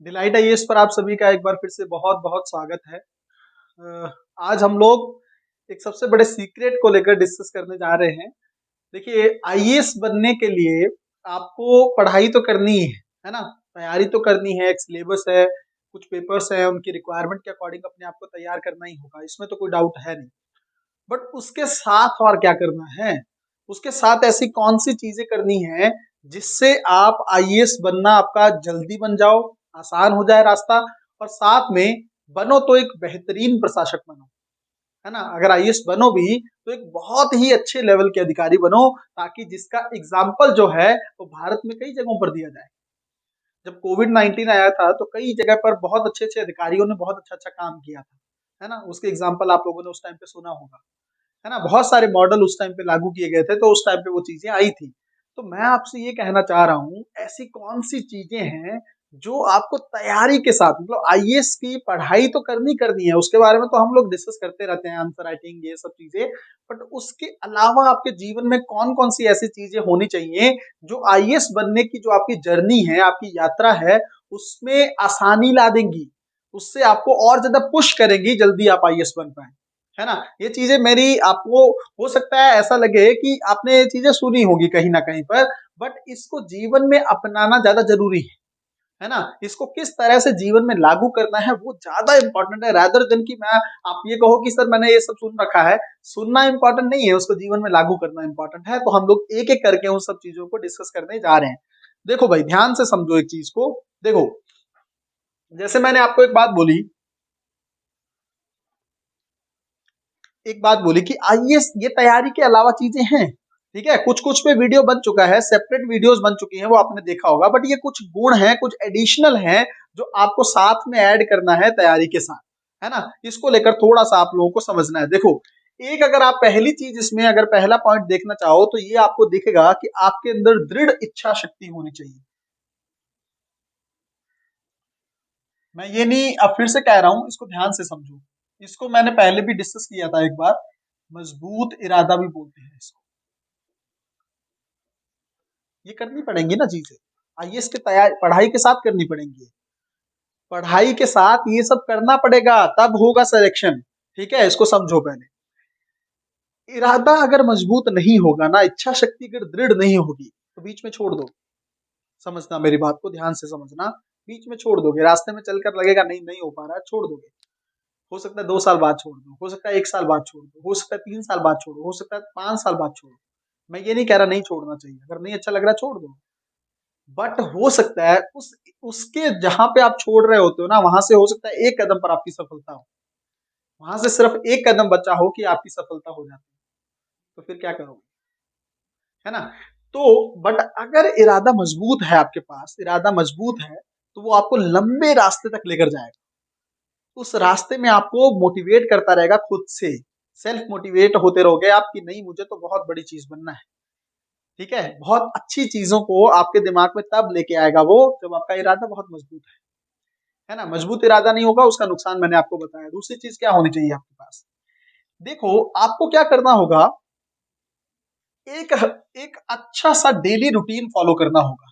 Delight IAS पर आप सभी का एक बार फिर से बहुत बहुत स्वागत है। अ, आज हम लोग एक सबसे बड़े सीक्रेट को लेकर डिस्कस करने जा रहे हैं। देखिए, आईएएस बनने के लिए आपको पढ़ाई तो करनी ही है ना? तैयारी तो करनी है, एक सिलेबस है, कुछ पेपर्स हैं, उनकी रिक्वायरमेंट के अकॉर्डिंग अपने आप को तैयार करना ही होगा, इसमें तो कोई डाउट है नहीं। बट उसके साथ और क्या करना है? उसके साथ ऐसी कौन सी चीजें करनी है जिससे आप आईएएस बनना आपका जल्दी बन जाओ, आसान हो जाए रास्ता, और साथ में बनो तो एक बेहतरीन प्रशासक बनो, है ना? अगर आईएएस बनो भी तो एक बहुत ही अच्छे लेवल के अधिकारी बनो, ताकि जिसका एग्जाम्पल जो है वो भारत में कई जगहों पर दिया जाए। जब कोविड-19 आया था तो कई जगह पर बहुत अच्छे-अच्छे अधिकारियों ने बहुत अच्छा-अच्छा काम किया था, है ना? उसके एग्जाम्पल आप लोगों ने उस टाइम पे सुना होगा, है ना? बहुत सारे मॉडल उस टाइम पे लागू किए गए थे, तो उस टाइम पे वो चीजें आई थी। तो मैं आपसे ये कहना चाह रहा हूँ, ऐसी कौन सी चीजें हैं जो आपको तैयारी के साथ, मतलब आईएएस की पढ़ाई तो करनी है, उसके बारे में तो हम लोग डिस्कस करते रहते हैं, आंसर राइटिंग ये सब चीजें। बट उसके अलावा आपके जीवन में कौन कौन सी ऐसी चीजें होनी चाहिए जो आईएएस बनने की जो आपकी जर्नी है, आपकी यात्रा है, उसमें आसानी ला देंगी, उससे आपको और ज्यादा पुश करेंगी, जल्दी आप आईएएस बन पाए, है ना? ये चीजें मेरी आपको, हो सकता है ऐसा लगे कि आपने ये चीजें सुनी होगी कहीं ना कहीं पर, बट इसको जीवन में अपनाना ज्यादा जरूरी है ना? इसको किस तरह से जीवन में लागू करना है वो ज्यादा इंपॉर्टेंट है, रादर देन कि मैं, आप ये कहो कि सर मैंने ये सब सुन रखा है। सुनना इंपॉर्टेंट नहीं है, उसको जीवन में लागू करना इंपॉर्टेंट है। तो हम लोग एक एक करके उन सब चीजों को डिस्कस करने जा रहे हैं। देखो भाई, ध्यान से समझो एक चीज को। देखो, जैसे मैंने आपको एक बात बोली कि आईएएस ये तैयारी के अलावा चीजें हैं, ठीक है? कुछ कुछ पे वीडियो बन चुका है, सेपरेट वीडियोस बन चुकी हैं, वो आपने देखा होगा। बट ये कुछ गुण हैं, कुछ एडिशनल हैं, जो आपको साथ में ऐड करना है तैयारी के साथ, है ना? इसको लेकर थोड़ा सा आप लोगों को समझना है। देखो, एक अगर आप पहली चीज इसमें अगर पहला पॉइंट देखना चाहो तो ये आपको दिखेगा कि आपके अंदर दृढ़ इच्छा शक्ति होनी चाहिए। मैं ये नहीं, अब फिर से कह रहा हूं, इसको ध्यान से समझो। इसको मैंने पहले भी डिस्कस किया था एक बार। मजबूत इरादा भी बोलते हैं इसको। ये करनी पड़ेंगी ना चीजें, आईएएस की तैयारी पढ़ाई के साथ करनी पड़ेंगी। पढ़ाई के साथ ये सब करना पड़ेगा, तब होगा सिलेक्शन। ठीक है, इसको समझो पहले। इरादा अगर मजबूत नहीं होगा ना, इच्छा शक्ति अगर दृढ़ नहीं होगी, तो बीच में छोड़ दो। समझना, मेरी बात को ध्यान से समझना। बीच में छोड़ दोगे, रास्ते में चलकर लगेगा नहीं नहीं हो पा रहा है, छोड़ दोगे। हो सकता है 2 साल बाद छोड़ दो, हो सकता है 1 साल बाद छोड़ दो, हो सकता है 3 साल बाद छोड़ो, हो सकता है 5 साल बाद छोड़ो। मैं ये नहीं कह रहा नहीं छोड़ना चाहिए, अगर नहीं अच्छा लग रहा छोड़ दो। बट हो सकता है उसके जहां पे आप छोड़ रहे होते हो ना, वहां से हो सकता है एक कदम पर आपकी सफलता हो, वहां से सिर्फ एक कदम बचा हो कि आपकी सफलता हो जाती है। तो फिर क्या करोगे, है ना? तो बट अगर इरादा मजबूत है, आपके पास इरादा मजबूत है, तो वो आपको लंबे रास्ते तक लेकर जाएगा। उस रास्ते में आपको मोटिवेट करता रहेगा खुद से। सेल्फ मोटिवेट होते रहोगे आप कि नहीं, मुझे तो बहुत बड़ी चीज बनना है। ठीक है, बहुत अच्छी चीजों को आपके दिमाग में तब लेके आएगा वो, जब आपका इरादा बहुत मजबूत है ना? मजबूत इरादा नहीं होगा, उसका नुकसान मैंने आपको बताया। दूसरी चीज क्या होनी चाहिए आपके पास? देखो, आपको क्या करना होगा, एक एक अच्छा सा डेली रूटीन फॉलो करना होगा।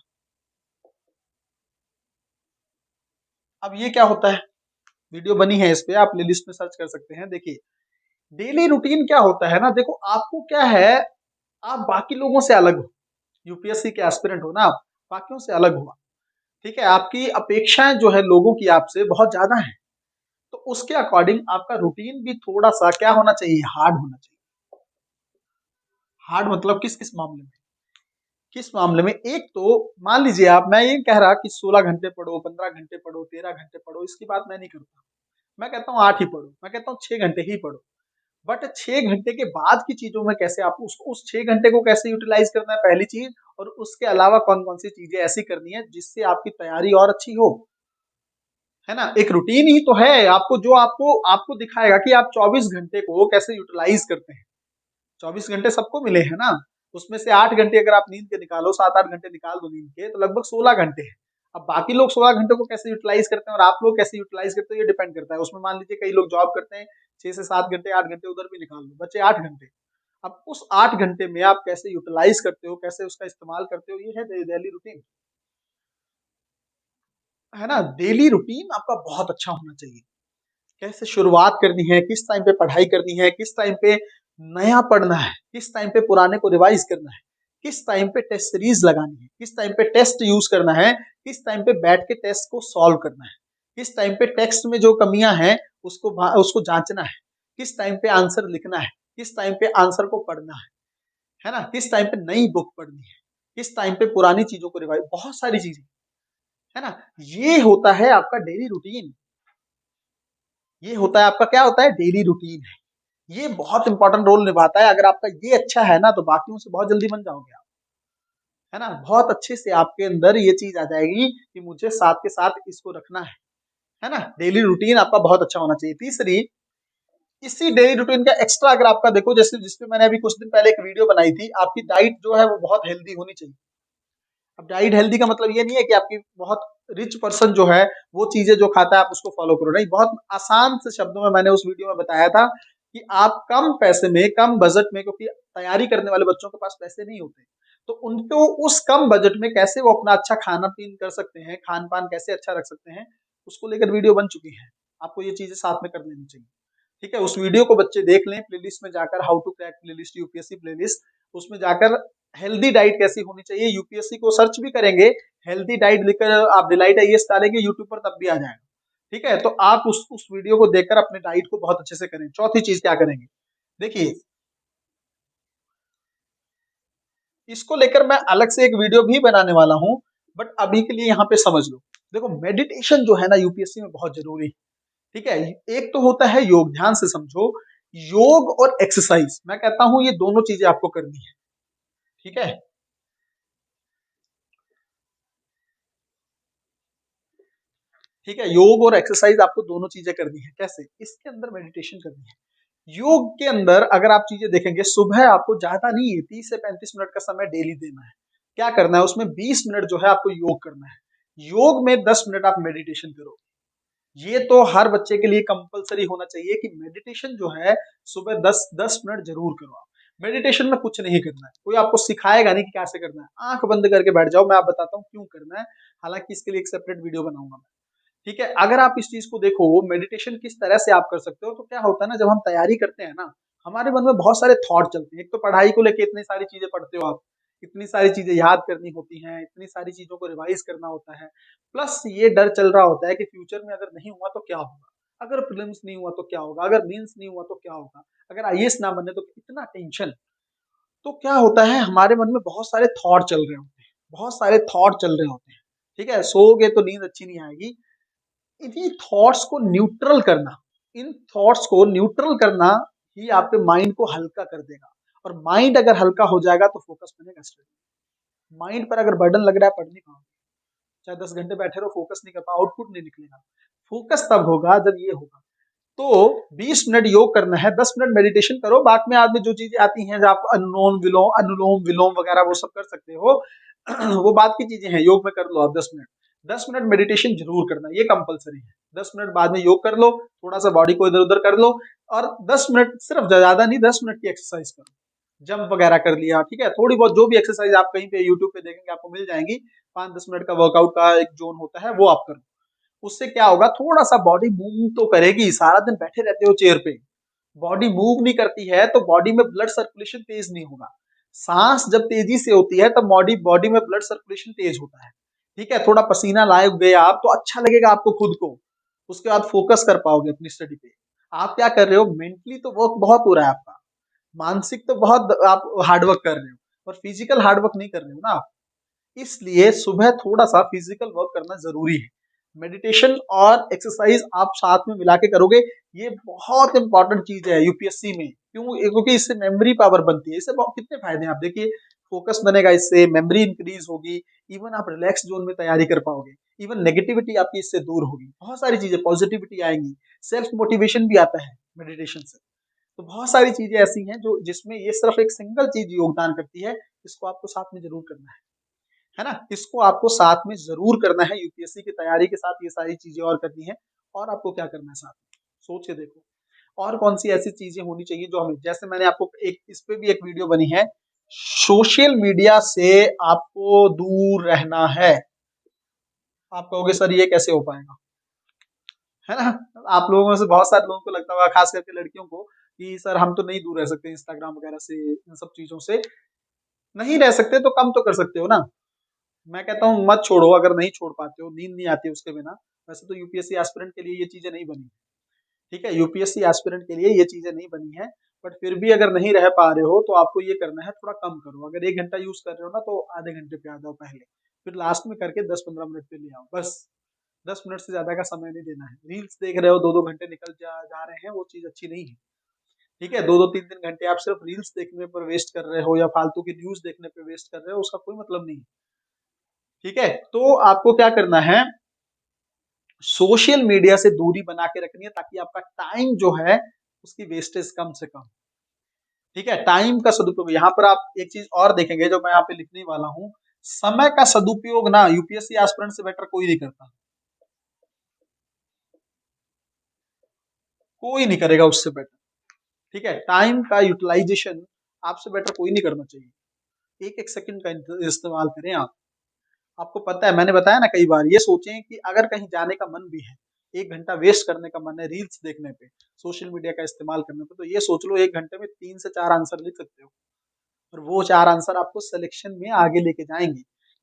अब ये क्या होता है, वीडियो बनी है इस पे, आप लिस्ट में सर्च कर सकते हैं। देखिए, डेली रूटीन क्या होता है ना, देखो आपको क्या है, आप बाकी लोगों से अलग हो। यूपीएससी के एस्पिरेंट हो ना आप, बाकियों से अलग हो। ठीक है, आपकी अपेक्षाएं जो है लोगों की आपसे बहुत ज्यादा है। तो उसके अकॉर्डिंग आपका रूटीन भी थोड़ा सा क्या होना चाहिए, हार्ड होना चाहिए। हार्ड मतलब किस किस मामले में? किस मामले में? एक तो मान लीजिए आप, मैं ये कह रहा कि 16 घंटे पढ़ो, 15 घंटे पढ़ो, 13 घंटे पढ़ो, इसकी बात मैं नहीं करता। मैं कहता हूँ 8 ही पढ़ो, मैं कहता हूँ 6 घंटे ही पढ़ो। बट 6 घंटे के बाद की चीजों में कैसे आप उसको, उस 6 घंटे को कैसे यूटिलाइज करना है, पहली चीज। और उसके अलावा कौन कौन सी चीजें ऐसी करनी है जिससे आपकी तैयारी और अच्छी हो, है ना? एक रूटीन ही तो है आपको, जो आपको आपको दिखाएगा कि आप 24 घंटे को कैसे यूटिलाइज करते हैं। 24 घंटे सबको मिले हैं ना, उसमें से 8 घंटे अगर आप नींद के निकालो, 7-8 घंटे निकाल दो नींद के, तो लगभग 16 घंटे है। अब बाकी लोग 16 घंटे को कैसे यूटिलाइज करते हैं और आप लोग कैसे यूटिलाइज करते हो, ये डिपेंड करता है। उसमें मान लीजिए कई लोग जॉब करते हैं, 6 से 7 घंटे, 8 घंटे उधर भी निकाल दो, बच्चे 8 घंटे। अब उस 8 घंटे में आप कैसे यूटिलाइज करते हो, कैसे उसका इस्तेमाल करते हो, ये है डेली रूटीन। है ना, डेली रूटीन आपका बहुत अच्छा होना चाहिए। कैसे शुरुआत करनी है, किस टाइम पे पढ़ाई करनी है, किस टाइम पे नया पढ़ना है, किस टाइम पे पुराने को रिवाइज करना है, किस टाइम पे टेस्ट सीरीज लगानी है, किस टाइम पे टेस्ट यूज करना है, किस टाइम पे बैठ के टेस्ट को सॉल्व करना है, किस टाइम पे टेक्स्ट में जो कमियां हैं उसको जांचना है, किस टाइम पे आंसर लिखना है, किस टाइम पे आंसर को पढ़ना है ना, किस टाइम पे नई बुक पढ़नी है, किस टाइम पे पुरानी चीजों को रिवाइज, बहुत सारी चीजें, है ना। ये होता है आपका डेली रूटीन। ये होता है आपका, क्या होता है, डेली रूटीन है। ये बहुत इंपॉर्टेंट रोल निभाता है। अगर आपका ये अच्छा है ना, तो बाकियों से बहुत जल्दी बन जाओगे आप, है ना। बहुत अच्छे से आपके अंदर ये चीज आ जाएगी कि मुझे साथ के साथ इसको रखना है ना। डेली रूटीन आपका बहुत अच्छा होना चाहिए। तीसरी, इसी डेली रूटीन का एक्स्ट्रा अगर आपका देखो, जैसे जिसपे मैंने अभी कुछ दिन पहले एक वीडियो बनाई थी, आपकी डाइट जो है वो बहुत हेल्दी होनी चाहिए। अब डाइट हेल्दी का मतलब ये नहीं है कि आपकी बहुत रिच पर्सन जो है वो चीजें जो खाता है आप उसको फॉलो करो, नहीं। बहुत आसान से शब्दों में मैंने उस वीडियो में बताया था कि आप कम पैसे में, कम बजट में, क्योंकि तैयारी करने वाले बच्चों के पास पैसे नहीं होते, तो उनको उस कम बजट में कैसे वो अपना अच्छा खाना पीन कर सकते हैं, खान पान कैसे अच्छा रख सकते हैं, उसको लेकर वीडियो बन चुकी है। आपको ये चीजें साथ में कर लेनी चाहिए। ठीक है, उस वीडियो को बच्चे देख लें, प्लेलिस्ट में जाकर, how to crack playlist UPSC playlist, उसमें जाकर हेल्दी डाइट कैसी होनी चाहिए, यूपीएससी को सर्च भी करेंगे, हेल्दी डाइट लिखकर आप डिलाइट आईएएस डालेंगे यूट्यूब पर, तब भी आ जाएगा। ठीक है, तो आप उस वीडियो को देखकर अपने डाइट को बहुत अच्छे से करें। चौथी चीज क्या करेंगे, देखिए, इसको लेकर मैं अलग से एक वीडियो भी बनाने वाला हूं, बट अभी के लिए यहाँ पे समझ लो। देखो, मेडिटेशन जो है ना यूपीएससी में बहुत जरूरी है। ठीक है, एक तो होता है योग, ध्यान से समझो, योग और एक्सरसाइज, मैं कहता हूं ये दोनों चीजें आपको करनी है। ठीक है, ठीक है, योग और एक्सरसाइज आपको दोनों चीजें करनी है। कैसे, इसके अंदर मेडिटेशन करनी है। योग के अंदर अगर आप चीजें देखेंगे, सुबह आपको ज्यादा नहीं है, 30 से 35 मिनट का समय डेली देना है। क्या करना है, उसमें 20 मिनट जो है आपको योग करना है। योग में 10 मिनट आप मेडिटेशन करो। ये तो हर बच्चे के लिए कंपलसरी होना चाहिए कि मेडिटेशन जो है सुबह 10 10 मिनट जरूर करो आप। मेडिटेशन में कुछ नहीं करना है, कोई आपको सिखाएगा नहीं कि कैसे करना है, आंख बंद करके बैठ जाओ, मैं आप बताता हूँ क्यों करना है। हालांकि इसके लिए एक सेपरेट वीडियो बनाऊंगा मैं। ठीक है, अगर आप इस चीज को देखो, मेडिटेशन किस तरह से आप कर सकते हो, तो क्या होता है ना, जब हम तैयारी करते हैं ना, हमारे मन में बहुत सारे थॉट चलते हैं। एक तो पढ़ाई को लेके इतनी सारी चीजें पढ़ते हो आप, इतनी सारी चीजें याद करनी होती हैं, इतनी सारी चीजों को रिवाइज करना होता है। प्लस ये डर चल रहा होता है कि फ्यूचर में अगर नहीं हुआ तो क्या होगा, अगर प्रीलिम्स नहीं हुआ तो क्या होगा, अगर मेंस नहीं हुआ तो क्या होगा, अगर आईएएस ना बने तो, इतना टेंशन। तो क्या होता है, हमारे मन में बहुत सारे थॉट चल रहे होते हैं, बहुत सारे थॉट चल रहे होते हैं। ठीक है, सोओगे तो नींद अच्छी नहीं आएगी। इन्हीं थॉट्स को न्यूट्रल करना, इन थॉट्स को न्यूट्रल करना ही आपके माइंड को हल्का कर देगा। और माइंड अगर हल्का हो जाएगा तो फोकस बनेगा स्टडी। माइंड पर अगर बर्डन लग रहा है, पढ़ नहीं पाओगे। चाहे 10 घंटे बैठे रहो, फोकस नहीं कर पाओ, आउटपुट नहीं निकलेगा। फोकस तब होगा जब ये होगा। तो 20 मिनट योग करना है, 10 मिनट मेडिटेशन करो, बाद में आप में जो चीजें आती हैं, जो आप अनुलोम विलोम वगैरह वो सब कर सकते हो, वो बात की चीजें हैं, योग में कर लो आप 10 मिनट। 10 मिनट मेडिटेशन जरूर करना, ये कंपलसरी है। 10 मिनट बाद में योग कर लो, थोड़ा सा बॉडी को इधर उधर कर लो, और 10 मिनट सिर्फ, ज्यादा नहीं, 10 मिनट की एक्सरसाइज करो। जंप वगैरह कर लिया, ठीक है, थोड़ी बहुत जो भी एक्सरसाइज आप कहीं पे यूट्यूब पे देखेंगे आपको मिल जाएंगी। 5 10 मिनट का वर्कआउट का एक जोन होता है, वो आप करो। उससे क्या होगा, थोड़ा सा बॉडी मूव तो करेगी। सारा दिन बैठे रहते हो चेयर पे, बॉडी मूव नहीं करती है तो बॉडी में ब्लड सर्कुलेशन तेज नहीं होगा। सांस जब तेजी से होती है तब बॉडी बॉडी में ब्लड सर्कुलेशन तेज होता है। ठीक है, थोड़ा पसीना लाए गए आप तो अच्छा लगेगा आपको खुद को। उसके बाद फोकस कर पाओगे अपनी स्टडी पे। आप क्या कर रहे हो, मेंटली तो वर्क बहुत हो रहा है आपका, मानसिक तो बहुत आप हार्डवर्क कर रहे हो, और फिजिकल हार्डवर्क नहीं कर रहे हो ना आप। इसलिए सुबह थोड़ा सा फिजिकल वर्क करना जरूरी है। मेडिटेशन और एक्सरसाइज आप साथ में मिला के करोगे, ये बहुत इंपॉर्टेंट चीज है यूपीएससी में। क्यों, क्योंकि इससे मेमोरी पावर बनती है। इससे बहुत कितने फायदे हैं आप देखिए, फोकस बनेगा, इससे मेमोरी इंक्रीज होगी, इवन आप रिलैक्स जोन में तैयारी कर पाओगे, इवन नेगेटिविटी आपकी इससे दूर होगी, बहुत सारी चीजें, पॉजिटिविटी आएंगी, सेल्फ मोटिवेशन भी आता है मेडिटेशन से। तो बहुत सारी चीजें ऐसी हैं जो, जिसमें ये सिर्फ एक सिंगल चीज योगदान करती है। इसको आपको साथ में जरूर करना है ना, इसको आपको साथ में जरूर करना है। यूपीएससी की तैयारी के साथ ये सारी चीजें और करनी है। और आपको क्या करना है साथ में, सोच के देखो, और कौन सी ऐसी चीजें होनी चाहिए जो हमें, जैसे मैंने आपको एक इस पे भी एक वीडियो बनी है, सोशल मीडिया से आपको दूर रहना है। आप कहोगे सर ये कैसे हो पाएगा, है ना? आप लोगों में से बहुत सारे लोगों को लगता होगा, खास करके लड़कियों को, कि सर हम तो नहीं दूर रह सकते इंस्टाग्राम वगैरह से, इन सब चीजों से। नहीं रह सकते तो कम तो कर सकते हो ना। मैं कहता हूँ मत छोड़ो, अगर नहीं छोड़ पाते हो, नींद नहीं आती उसके बिना। वैसे तो यूपीएससी एस्पिरेंट के लिए ये चीजें नहीं बनी, ठीक है, यूपीएससी एस्पिरेंट के लिए ये चीजें नहीं बनी है। बट फिर भी अगर नहीं रह पा रहे हो तो आपको ये करना है, थोड़ा कम करो। अगर 1 घंटा यूज कर रहे हो ना, तो आधे घंटे पे आ जाओ पहले, फिर लास्ट में करके 10-15 मिनट पे ले आओ बस। 10 मिनट से ज्यादा का समय नहीं देना है। रील्स देख रहे हो, 2-2 घंटे निकल जा रहे हैं, वो चीज अच्छी नहीं है। ठीक है, 2-2 3-3 घंटे आप सिर्फ रील्स देखने पर वेस्ट कर रहे हो या फालतू की न्यूज देखने पे वेस्ट कर रहे हो, उसका कोई मतलब नहीं है। ठीक है, तो आपको क्या करना है, सोशल मीडिया से दूरी बना के रखनी है, ताकि आपका टाइम जो है उसकी वेस्टेज कम से कम। ठीक है, टाइम का सदुपयोग। यहाँ पर आप एक चीज और देखेंगे जो मैं यहाँ पे लिखने वाला हूँ, समय का सदुपयोग ना यूपीएससी एस्पिरेंट से बेटर कोई नहीं करता, कोई नहीं करेगा उससे बेटर। ठीक है, टाइम का यूटिलाइजेशन आपसे बेटर कोई नहीं करना चाहिए। एक एक सेकंड का इस्तेमाल करें आप। आपको पता है, मैंने बताया ना कई बार, ये सोचें कि अगर कहीं जाने का मन भी है, 1 घंटा वेस्ट करने का मन है रील्स देखने पे, सोशल मीडिया का इस्तेमाल करने पे, तो ये सोच लो 1 घंटे में 3 से 4 आंसर लिख सकते हो, और वो 4 आंसर आपको सिलेक्शन में आगे लेके जाएंगे।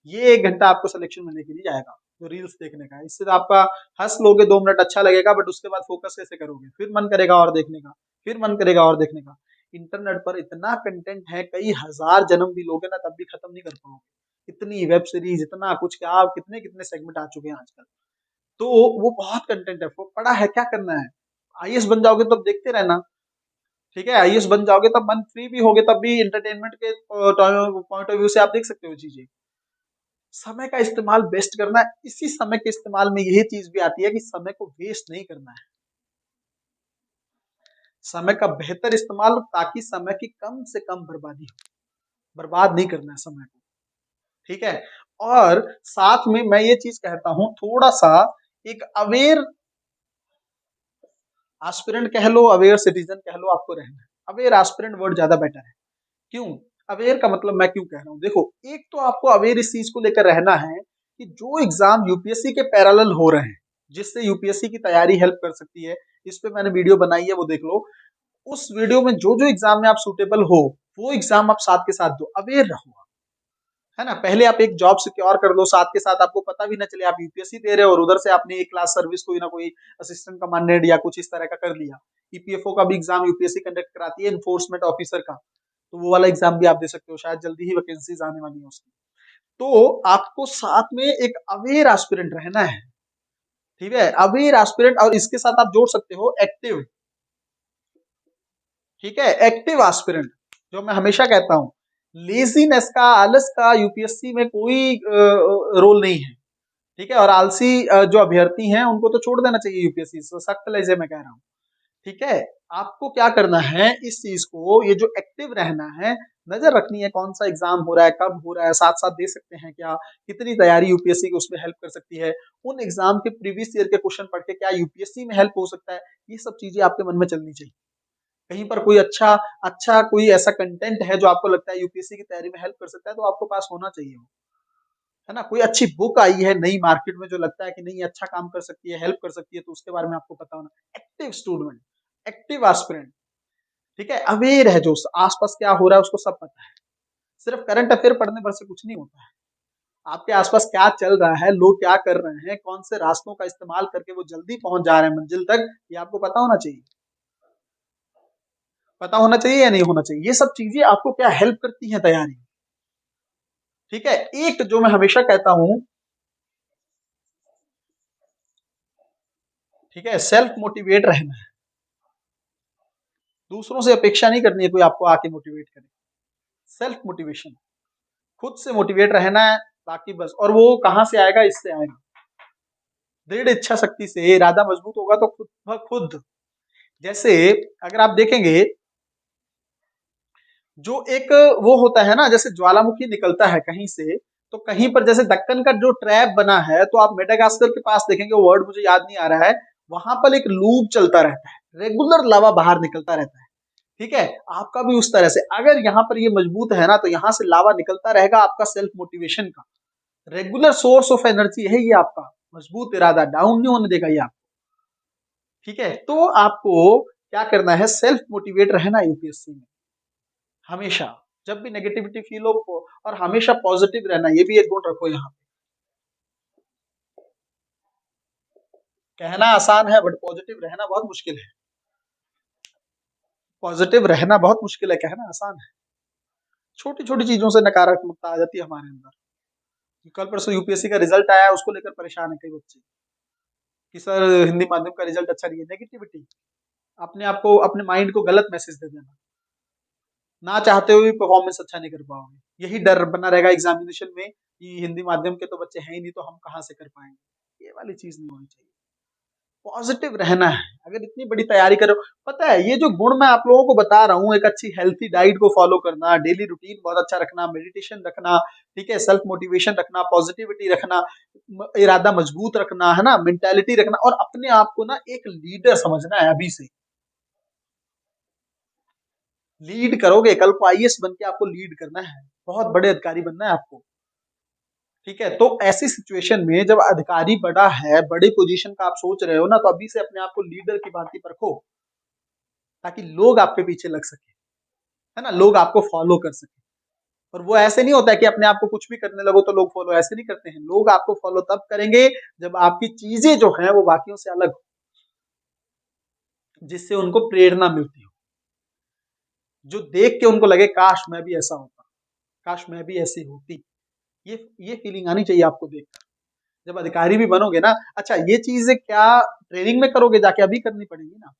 ये 1 घंटा आपको सिलेक्शन में लेके नहीं जाएगा, जो रील्स देखने का है। इससे तो आपका हंस लोगे 2 मिनट, अच्छा लगेगा, बट उसके बाद फोकस कैसे करोगे, फिर मन करेगा और देखने का, फिर मन करेगा और देखने का। इंटरनेट पर इतना कंटेंट है, कई हजार जन्म भी लोगे ना तब भी खत्म नहीं कर पाओगे। इतनी वेब सीरीज, इतना कुछ, क्या कितने कितने सेगमेंट आ चुके हैं आजकल। तो वो बहुत कंटेंट है, वो पड़ा है, क्या करना है। आईएएस बन जाओगे तब देखते रहना। ठीक है, आईएएस बन जाओगे तब मन फ्री भी होगे, तब भी एंटरटेनमेंट के पॉइंट ऑफ व्यू से आप देख सकते हो चीजें। समय का इस्तेमाल बेस्ट करना है। इसी समय के इस्तेमाल में यही चीज भी आती है कि समय को वेस्ट नहीं करना है, समय का बेहतर इस्तेमाल, ताकि समय की कम से कम बर्बादी हो। बर्बाद नहीं करना है समय को। ठीक है, और साथ में मैं ये चीज कहता हूं, थोड़ा सा एक अवेयर एस्पिरेंट कह लो, अवेयर सिटीजन कह लो, आपको रहना है। अवेयर एस्पिरेंट वर्ड ज्यादा बेटर है। क्यों? अवेयर का मतलब मैं क्यों कह रहा हूँ, देखो, एक तो आपको अवेयर इस चीज को लेकर रहना है कि जो एग्जाम यूपीएससी के पैरेलल हो रहे हैं, जिससे यूपीएससी की तैयारी हेल्प कर सकती है, इस पे मैंने वीडियो बनाई है, वो देख लो। उस वीडियो में जो जो एग्जाम में आप सुटेबल हो, वो एग्जाम आप साथ के साथ दो, अवेयर रहो, है ना। पहले आप एक जॉब सिक्योर कर लो, साथ के साथ आपको पता भी ना चले आप यूपीएससी दे रहे हो, और उधर से आपने एक क्लास सर्विस कोई ना कोई असिस्टेंट कमांडेंट या कुछ इस तरह का कर लिया। ईपीएफओ का भी एग्जाम यूपीएससी कंडक्ट कराती है, इन्फोर्समेंट ऑफिसर का, तो वो वाला एग्जाम भी आप दे सकते हो, शायद जल्दी ही वैकेंसीज आने वाली है उसकी। तो आपको साथ में एक अवेयर एस्पिरेंट रहना है। ठीक है, अवेयर एस्पिरेंट, और इसके साथ आप जोड़ सकते हो एक्टिव। ठीक है, एक्टिव एस्पिरेंट, जो मैं हमेशा कहता हूं, लेजीनेस का, आलस का यूपीएससी में कोई रोल नहीं है। ठीक है, और आलसी जो अभ्यर्थी हैं उनको तो छोड़ देना चाहिए यूपीएससी, सख्त लहजे में कह रहा हूँ। ठीक है, आपको क्या करना है, इस चीज को, ये जो एक्टिव रहना है, नजर रखनी है कौन सा एग्जाम हो रहा है, कब हो रहा है, साथ साथ दे सकते हैं क्या, कितनी तैयारी यूपीएससी की उसमें हेल्प कर सकती है, उन एग्जाम के प्रीवियस ईयर के क्वेश्चन पढ़ के क्या यूपीएससी में हेल्प हो सकता है। ये सब चीजें आपके मन में चलनी चाहिए। कहीं पर कोई अच्छा अच्छा कोई ऐसा कंटेंट है जो आपको लगता है यूपीएससी की तैयारी में हेल्प कर सकता है, तो आपको पास होना चाहिए वो, है ना। कोई अच्छी बुक आई है नई मार्केट में जो लगता है कि नहीं अच्छा काम कर सकती है, हेल्प कर सकती है, तो उसके बारे में आपको पता होना। Active student, active aspirant. ठीक है, अवेयर है, जो आसपास क्या हो रहा है उसको सब पता है। सिर्फ करंट अफेयर पढ़ने भर से कुछ नहीं होता है। आपके आसपास क्या चल रहा है, लोग क्या कर रहे हैं, कौन से रास्तों का इस्तेमाल करके वो जल्दी पहुंच जा रहे हैं मंजिल तक, ये आपको पता होना चाहिए। पता होना चाहिए या नहीं होना चाहिए, ये सब चीजें आपको क्या हेल्प करती हैं तैयारी में। ठीक है, एक जो मैं हमेशा कहता हूं, ठीक है, सेल्फ मोटिवेट रहना है। दूसरों से अपेक्षा नहीं करनी है कोई आपको आके मोटिवेट करे। सेल्फ मोटिवेशन, खुद से मोटिवेट रहना है, बाकी बस। और वो कहां से आएगा, इससे आएगा, दृढ़ इच्छा शक्ति से। इरादा मजबूत होगा तो खुद ब खुद, जैसे अगर आप देखेंगे, जो एक वो होता है ना, जैसे ज्वालामुखी निकलता है कहीं से, तो कहीं पर जैसे दक्कन का जो ट्रैप बना है, तो आप मेडागास्कर के पास देखेंगे, वो वर्ड मुझे याद नहीं आ रहा है, वहां पर एक लूप चलता रहता है, रेगुलर लावा बाहर निकलता रहता है। ठीक है, आपका भी उस तरह से, अगर यहाँ पर ये मजबूत है ना, तो यहाँ से लावा निकलता रहेगा आपका सेल्फ मोटिवेशन का, रेगुलर सोर्स ऑफ एनर्जी है ये आपका। मजबूत इरादा, डाउन नहीं होने देगा ये आपको। ठीक है, तो आपको क्या करना है, सेल्फ मोटिवेट रहना यूपीएससी में हमेशा। जब भी नेगेटिविटी फील हो और हमेशा पॉजिटिव रहना, ये भी एक गुण रखो यहाँ पे। कहना आसान है बट पॉजिटिव रहना बहुत मुश्किल है। पॉजिटिव रहना बहुत मुश्किल है, कहना आसान है। छोटी छोटी चीजों से नकारात्मकता आ जाती है हमारे अंदर। कल परसों यूपीएससी का रिजल्ट आया, उसको लेकर परेशान है कई बच्चे कि सर हिंदी माध्यम का रिजल्ट अच्छा नहीं है। नेगेटिविटी, अपने आप को, अपने माइंड को गलत मैसेज दे देना। ना चाहते हुए भी परफॉर्मेंस अच्छा नहीं कर पाओगे। यही डर बना रहेगा एग्जामिनेशन में कि हिंदी माध्यम के तो बच्चे हैं ही नहीं, तो हम कहाँ से कर पाएंगे। ये वाली चीज नहीं होनी चाहिए। पॉजिटिव रहना है। अगर इतनी बड़ी तैयारी करो, पता है ये जो गुण मैं आप लोगों को बता रहा हूँ, एक अच्छी हेल्थी डाइट को फॉलो करना, डेली रूटीन बहुत अच्छा रखना, मेडिटेशन रखना, ठीक है, सेल्फ मोटिवेशन रखना, पॉजिटिविटी रखना, इरादा मजबूत रखना, है ना, मेंटालिटी रखना, और अपने आप को ना एक लीडर समझना है अभी से। लीड करोगे, कल को आईएएस बन के आपको लीड करना है, बहुत बड़े अधिकारी बनना है आपको। ठीक है, तो ऐसी सिचुएशन में जब अधिकारी बड़ा है, बड़ी पोजीशन का आप सोच रहे हो ना, तो अभी से अपने आप को लीडर की भांति परखो, ताकि लोग आपके पीछे लग सके, है ना, लोग आपको फॉलो कर सके। और वो ऐसे नहीं होता है कि अपने आप को कुछ भी करने लगो तो लोग फॉलो, ऐसे नहीं करते हैं। लोग आपको फॉलो तब करेंगे जब आपकी चीजें जो है वो बाकियों से अलग हो, जिससे उनको प्रेरणा मिलती हो, जो देख के उनको लगे काश मैं भी ऐसा होता, काश मैं भी ऐसी होती। ये फीलिंग आनी चाहिए आपको देखकर। जब अधिकारी भी बनोगे ना, अच्छा ये चीजें क्या ट्रेनिंग में करोगे जाके, अभी करनी पड़ेगी ना,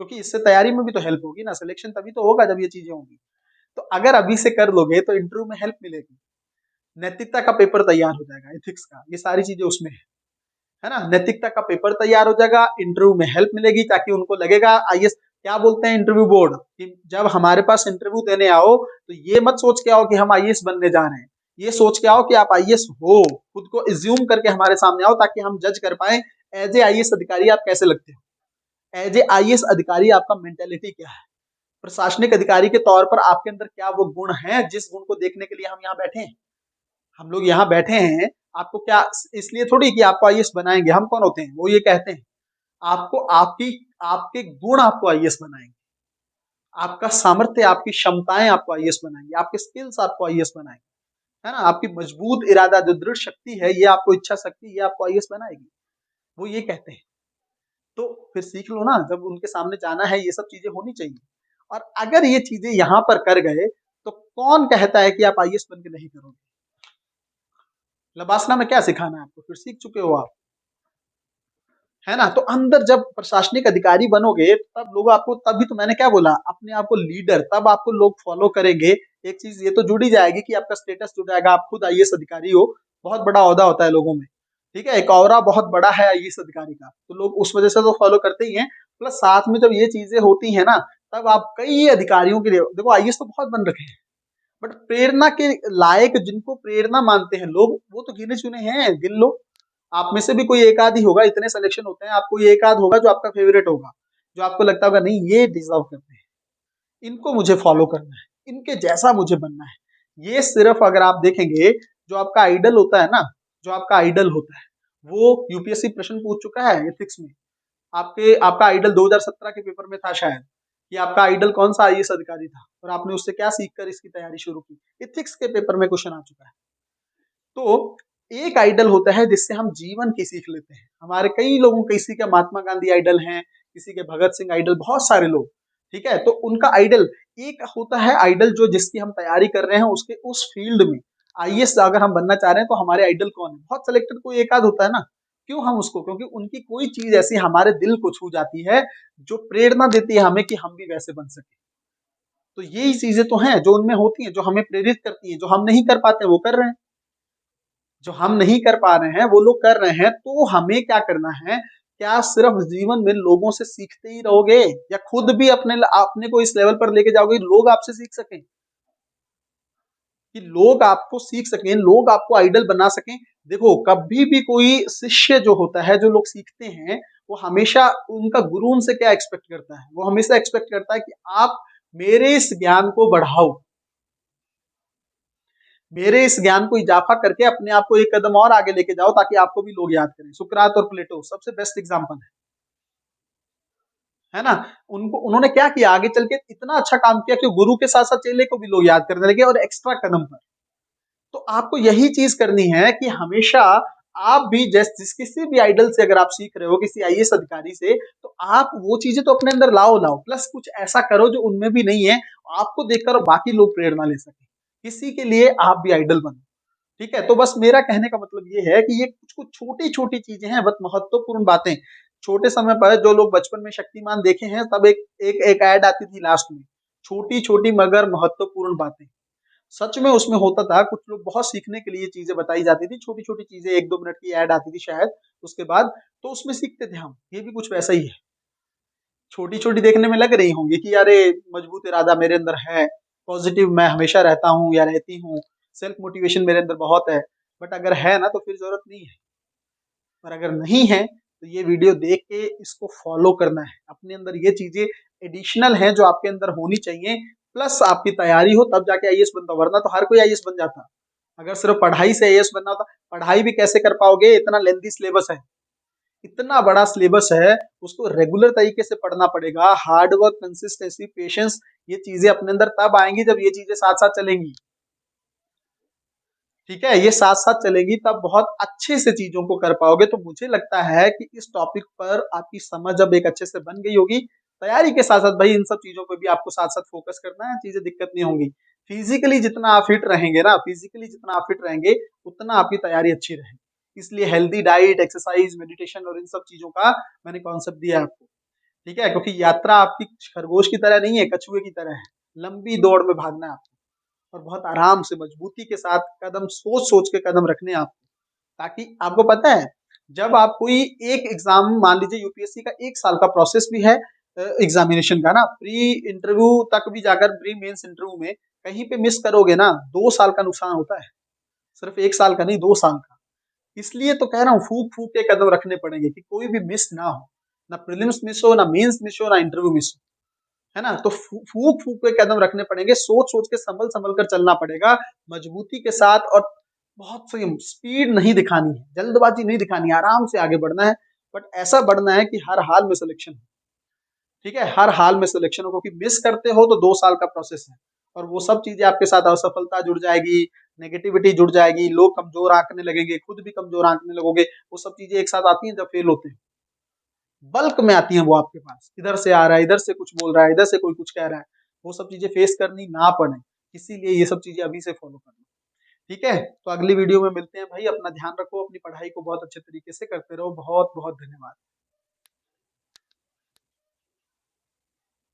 क्योंकि इससे तैयारी में भी तो हेल्प होगी ना, सिलेक्शन तभी तो होगा जब ये चीजें होंगी। तो अगर अभी से कर लोगे तो इंटरव्यू में हेल्प मिलेगी। नैतिकता का पेपर तैयार हो जाएगा, एथिक्स का, ये सारी चीजें उसमें है ना। नैतिकता का पेपर तैयार हो जाएगा, इंटरव्यू में हेल्प मिलेगी, ताकि उनको लगेगा आईएएस। क्या बोलते हैं इंटरव्यू बोर्ड कि जब हमारे पास इंटरव्यू देने आओ तो ये मत सोच के आओ कि हम आईएएस बनने जा रहे हैं, ये सोच के आओ कि आप आईएएस हो, खुद को इज्यूम करके हमारे सामने आओ, ताकि हम जज कर पाए एज ए आईएएस अधिकारी आप कैसे लगते हो। एज ए आईएएस अधिकारी आपका मेंटेलिटी क्या है, प्रशासनिक अधिकारी के तौर पर आपके अंदर क्या वो गुण हैं, जिस गुण को देखने के लिए हम यहाँ बैठे हैं। हम लोग यहाँ बैठे हैं आपको क्या इसलिए थोड़ी कि आपको आईएएस बनाएंगे, हम कौन होते हैं, वो ये कहते हैं आपको, आपकी आपके गुण आपको आईएएस बनाएंगे, आपका सामर्थ्य, आपकी क्षमताएं आपको आईएएस बनाएंगे, आपके स्किल्स आपको आईएएस बनाएंगे, है ना, आपकी मजबूत इरादा जो दृढ़ शक्ति है, ये आपको इच्छा शक्ति, ये आपको आईएएस बनाएगी। वो ये कहते हैं। तो फिर सीख लो ना, जब उनके सामने जाना है ये सब चीजें होनी चाहिए। और अगर ये चीजें यहाँ पर कर गए तो कौन कहता है कि आप आईएएस बन के नहीं करोगे। लबासना में क्या सिखाना है आपको, फिर सीख चुके हो आप, है ना। तो अंदर जब प्रशासनिक अधिकारी बनोगे तब लोग आपको, तभी तो मैंने क्या बोला, अपने आप को लीडर, तब आपको लोग फॉलो करेंगे। एक चीज ये तो जुड़ी जाएगी कि आपका स्टेटस जुड़ जाएगा, आप खुद आईएएस अधिकारी हो, बहुत बड़ा ओहदा होता है लोगों में, ठीक है, एक ऑरा बहुत बड़ा है आईएएस अधिकारी का, तो लोग उस वजह से तो फॉलो करते ही हैं। प्लस साथ में जब ये चीजें होती है ना, तब आप कई अधिकारियों के लिए, देखो आईएएस तो बहुत बन रखे हैं, बट प्रेरणा के लायक जिनको प्रेरणा मानते हैं लोग, वो तो गिने चुने हैं, गिन लो। आप में से भी कोई एक आध ही होगा, इतने सिलेक्शन होते हैं, आपको ये एक आध होगा जो आपका फेवरेट होगा, जो आपको लगता होगा नहीं ये डिजर्व करते हैं, इनको मुझे फॉलो करना है, इनके जैसा मुझे बनना है। ये सिर्फ अगर आप देखेंगे, जो आपका आइडल होता है ना, जो आपका आइडल होता है, वो यूपीएससी प्रश्न पूछ चुका है एथिक्स में। आपका आइडल 2017 के पेपर में था शायद, कि आपका आइडल कौन सा आईएएस अधिकारी था और आपने उससे क्या सीखकर इसकी तैयारी शुरू की। एथिक्स के पेपर में क्वेश्चन आ चुका है। तो एक आइडल होता है जिससे हम जीवन की सीख लेते हैं। हमारे कई लोगों, किसी के महात्मा गांधी आइडल हैं, किसी के भगत सिंह आइडल, बहुत सारे लोग, ठीक है, तो उनका आइडल एक होता है, आइडल जो जिसकी हम तैयारी कर रहे हैं उसके उस फील्ड में आईएएस अगर हम बनना चाह रहे हैं तो हमारे आइडल कौन है। बहुत सिलेक्टेड कोई एक आध होता है ना, क्यों हम उसको, क्योंकि उनकी कोई चीज ऐसी हमारे दिल को छू जाती है जो प्रेरणा देती है हमें कि हम भी वैसे बन सके। तो यही चीजें तो हैं जो उनमें होती हैं, जो हमें प्रेरित करती हैं, जो हम नहीं कर पाते वो कर रहे हैं, जो हम नहीं कर पा रहे हैं वो लोग कर रहे हैं। तो हमें क्या करना है, क्या सिर्फ जीवन में लोगों से सीखते ही रहोगे, या खुद भी अपने को इस लेवल पर लेके जाओगे लोग आपसे सीख सकें, कि लोग आपको सीख सकें, लोग आपको आइडल बना सकें। देखो कभी भी कोई शिष्य जो होता है, जो लोग सीखते हैं, वो हमेशा उनका गुरु उनसे क्या एक्सपेक्ट करता है, वो हमेशा एक्सपेक्ट करता है कि आप मेरे इस ज्ञान को बढ़ाओ, मेरे इस ज्ञान को इजाफा करके अपने आप को एक कदम और आगे लेके जाओ ताकि आपको भी लोग याद करें। सुकरात और प्लेटो सबसे बेस्ट एग्जाम्पल है ना? उनको उन्होंने क्या किया आगे चल के इतना अच्छा काम किया कि गुरु के साथ-साथ चेले को भी लोग याद करने लगे और एक्स्ट्रा कदम पर। तो आपको यही चीज़ करनी है कि हमेशा आप भी जिस किसी भी आइडल से अगर आप सीख रहे हो, किसी आईएएस अधिकारी से, तो आप वो चीज़ें तो अपने अंदर लाओ, प्लस कुछ ऐसा करो जो उनमें भी नहीं है, आपको देखकर बाकी लोग प्रेरणा ले सकें। किसी के लिए आप भी आइडल बनो। ठीक है? तो बस मेरा कहने का मतलब ये है कि ये कुछ-कुछ छोटी-छोटी चीज़ें हैं, बट महत्वपूर्ण बातें। छोटे समय पर जो लोग बचपन में शक्तिमान देखे हैं, तब एक एक एक ऐड आती थी लास्ट में, छोटी-छोटी मगर महत्वपूर्ण बातें। सच में उसमें होता था, कुछ लोग बहुत सीखने के लिए चीज़ें बताई जाती थी, छोटी-छोटी चीज़ें 1-2 मिनट की ऐड आती थी शायद, उसके बाद तो उसमें सीखते थे हम। ये भी कुछ वैसा ही है। छोटी-छोटी देखने में लग रही होंगी कि अरे मजबूत इरादा मेरे अंदर है, पॉजिटिव मैं हमेशा रहता हूँ या रहती हूँ, सेल्फ मोटिवेशन मेरे अंदर बहुत है। बट अगर है ना तो फिर ज़रूरत नहीं है, और अगर नहीं है तो ये वीडियो देख के इसको फॉलो करना है। अपने अंदर ये चीज़ें एडिशनल हैं जो आपके अंदर होनी चाहिए, प्लस आपकी तैयारी हो तब जाके आईएएस बनता, वरना तो हर कोई आईएएस बन जाता। अगर सिर्फ पढ़ाई से आईएएस बनना होता, पढ़ाई भी कैसे कर पाओगे, इतना लेंथी सिलेबस है। इतना बड़ा सिलेबस है, उसको रेगुलर तरीके से पढ़ना पड़ेगा। हार्ड वर्क, कंसिस्टेंसी, पेशेंस, ये चीजें अपने अंदर तब आएंगी जब ये चीजें साथ साथ चलेंगी। ठीक है, ये साथ साथ चलेंगी तब बहुत अच्छे से चीजों को कर पाओगे। तो मुझे लगता है कि इस टॉपिक पर आपकी समझ अब एक अच्छे से बन गई होगी। तैयारी के साथ साथ भाई इन सब चीजों पे भी आपको साथ साथ फोकस करना है, चीजें दिक्कत नहीं होंगी। फिजिकली जितना आप फिट रहेंगे ना, फिजिकली जितना आप फिट रहेंगे, उतना आपकी तैयारी अच्छी रहेगी। इसलिए हेल्दी डाइट, एक्सरसाइज, मेडिटेशन और इन सब चीजों का मैंने कॉन्सेप्ट दिया आपको। ठीक है, क्योंकि यात्रा आपकी खरगोश की तरह नहीं है, कछुए की तरह है। लंबी दौड़ में भागना है आपको, और बहुत आराम से मजबूती के साथ कदम सोच सोच के कदम रखने हैं आपको। ताकि आपको पता है, जब आप कोई एक एग्जाम, मान लीजिए यूपीएससी का 1 साल का प्रोसेस भी है एग्जामिनेशन का ना, प्री इंटरव्यू तक भी जाकर प्री मेंस इंटरव्यू में कहीं पे मिस करोगे ना, 2 साल का नुकसान होता है। सिर्फ 1 साल का नहीं, 2 साल का। इसलिए तो कह रहा हूँ, फूक फूक के कदम रखने पड़ेंगे कि कोई भी मिस ना हो, ना प्रीलिम्स मिस हो, ना मेंस मिस हो, ना इंटरव्यू मिस हो। है ना? तो फूक फूक के कदम रखने पड़ेंगे, सोच सोच के संभल संभल कर चलना पड़ेगा, मजबूती के साथ। और बहुत सी स्पीड नहीं दिखानी है, जल्दबाजी नहीं दिखानी है, आराम से आगे बढ़ना है। बट ऐसा बढ़ना है कि हर हाल में सिलेक्शन हो। ठीक है, हर हाल में सिलेक्शन हो, क्योंकि मिस करते हो तो 2 साल का प्रोसेस है। और वो सब चीजें आपके साथ, असफलता जुड़ जाएगी, नेगेटिविटी जुड़ जाएगी, लोग कमजोर आंकने लगेंगे, खुद भी कमजोर आंकने लगोगे। वो सब चीजें एक साथ आती हैं जब फेल होते हैं, बल्क में आती हैं वो आपके पास। इधर से आ रहा है, इधर से कुछ बोल रहा है, इधर से कोई कुछ कह रहा है, वो सब चीजें फेस करनी ना पड़े, इसीलिए ये सब चीजें अभी से फॉलो करना। ठीक है, तो अगली वीडियो में मिलते हैं भाई। अपना ध्यान रखो, अपनी पढ़ाई को बहुत अच्छे तरीके से करते रहो। बहुत बहुत धन्यवाद।